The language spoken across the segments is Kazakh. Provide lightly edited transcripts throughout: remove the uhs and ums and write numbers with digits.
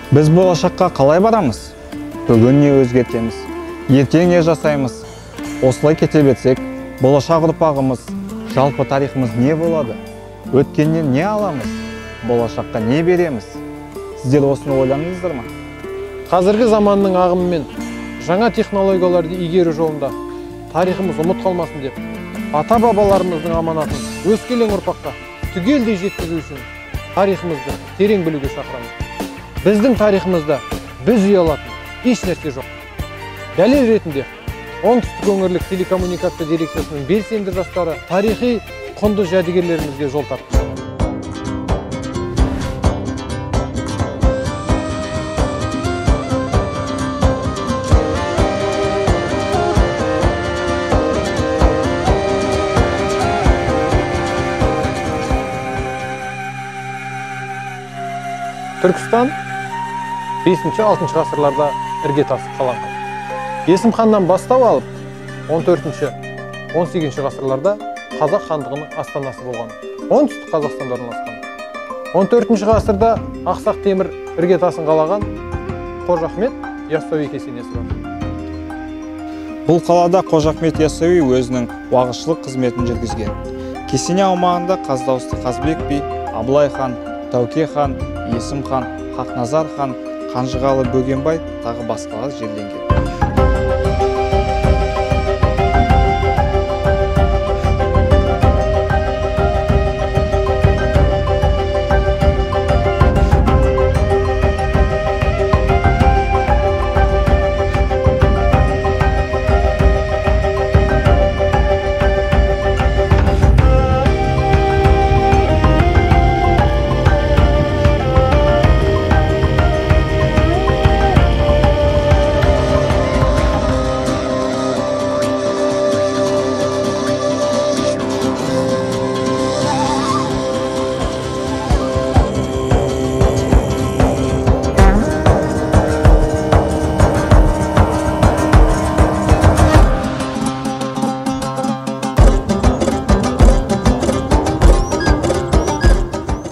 Біз болашаққа қалай барамыз? Бүгін не өзгертеміз? Ертең не жасаймыз? Осылай кете берсек, болашақ ұрпағымыз, жалпы тарихымыз не болады? Өткеннен не аламыз? Болашаққа не береміз? Сіздер осыны ойладыңыздар ма? Қазіргі заманның ағымымен жаңа технологияларды игеру жолында тарихымыз ұмыт қалмасын деп, ата-бабаларымыздың аманатын өскелең ұрпаққа түгелдей жеткізу үшін тарихымызды терең білуге шақырамыз. Біздің тарихымызда біз ұялатын еш нәрсе жоқ. Дәлел ретінде Оңтүстік өңірлік телекоммуникация дирекциясының белсенді жастары тарихи құнды жәдігерлерімізге жол тартты. Түркістан 5-6 ғасырларда іргетасы қаланған. Есім ханнан бастау алып, 14-18 ғасырларда Қазақ хандығының астанасы болған. Оңтүстік Қазақстанда орналасқан. 14 ғасырда Ақсақ Темір іргетасын қалаған Қожа Ахмет Яссауи кесенесі бар. Бұл қалада Қожа Ахмет Яссауи өзінің уағызшылық қызметін жүргізген. Кесене аумағында Қаздауысты Қазбек би, Абылай хан, Тәуке хан, Есім хан, Хақназар хан, Қанжығалы Бөгенбай тағы басқалар жерленген.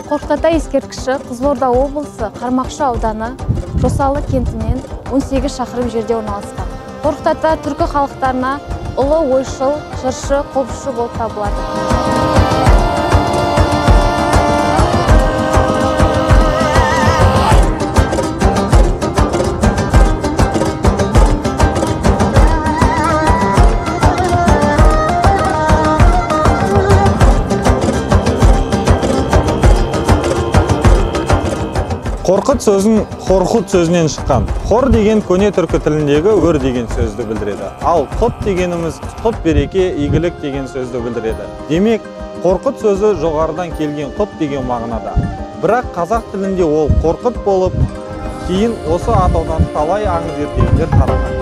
Қорқыт-ата ескерткіші Қызылорда облысы Қармақшы ауданы Жосалы кентінен 18 шақырым жерде орналасқан. Қорқыт-ата түркі халықтарына ұлы ойшыл, жыршы, қобызшы болып табылады. Қорқыт сөзін Хорхут сөзінен шыққан. Хор деген көне түркі тіліндегі өр деген сөзді білдіреді. Ал құт дегеніміз құт береке, игілік деген сөзді білдіреді. Демек, Қорқыт сөзі жоғарыдан келген құт деген мағынада. Бірақ қазақ тілінде ол Қорқыт болып, кейін осы атаудан талай аңыз ертегілер тараған.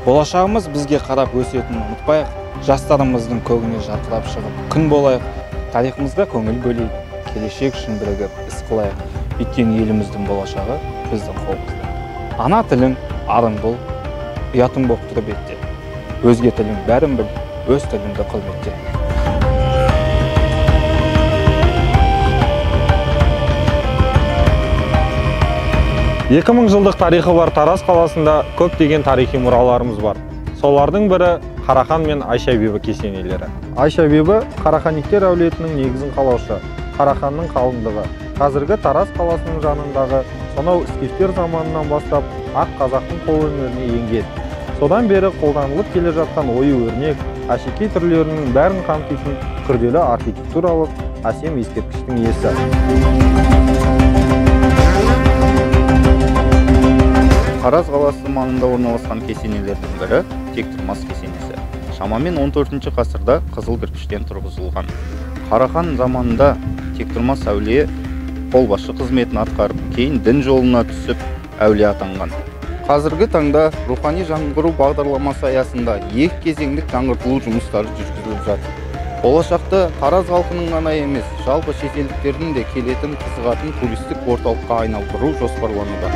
Болашағымыз бізге қарап өсетінін ұмытпайық, жастарымыздың көгіне жарқырап шығып, күн болайық, тарихымызға көңіл бөлейік, келешек үшін бірігіп іс қылайық. Өйткені еліміздің болашағы біздің қолымызда. Ана тілің арың бол, ұятың боп тұрып етте. Өзге тілің бәрін біл, өз тіліңді құрметте. 2000 жылдық тарихы бар Тараз қаласында көптеген тарихи мұраларымыз бар. Солардың бірі Қарахан мен Айша бибі кесенелері. Айша бибі Қараханиктер әулетінің негізін қалаушы, Қараханның қалыңдығы. Қазіргі Тараз қаласының жанындағы сонау Скифтер заманынан бастап ақ қазақтың қолөнеріне енген. Содан бері қолданылып келе жатқан ою-өрнек, әшекей түрлерінің бәрін қамтитын күрделі архитектуралық әсем ескерткіштің иесі. Тараз қаласы маңында орналасқан кесенелердің бірі Тектұрмас кесенесі. Шамамен 14 ғасырда қызыл кірпіштен тұрғызылған. Қарахан заманында Тектұрмас әулие қолбасшы қызметін атқарып, кейін дін жолына түсіп, әулие атанған. Қазіргі таңда рухани жаңғыру бағдарламасы аясында екі кезеңдік жаңғыртылу жұмыстары жүргізіліп жатыр. Болашақта Тараз халқының ғана емес, жалпы шетелдіктердің де келетін қызығатын туристік орталыққа айналдыру жоспарлануда.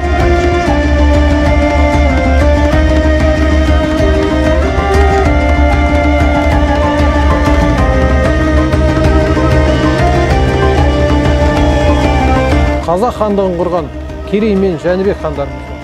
қазақ хандығын құрған Керей мен Жәнібек хандарымызды,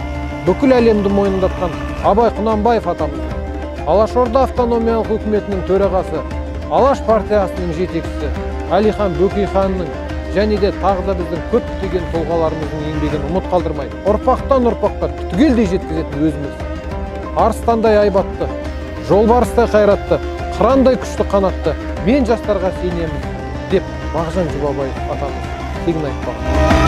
бүкіл әлемді мойындатқан Абай Құнанбаев атамызды, Алашорда автономиялық үкіметінің төрағасы, Алаш партиясының жетекшісі Әлихан Бөкейханның және де тағы да біздің көптеген тұлғаларымыздың еңбегін ұмыт қалдырмай, ұрпақтан ұрпаққа түгелдей жеткізетін өзіміз. Арыстандай айбатты, жолбарыстай қайратты, қырандай күшті қанатты, мен жастарға сенемін деп Мағжан Жұмабаев атамыз тегін айтпаған.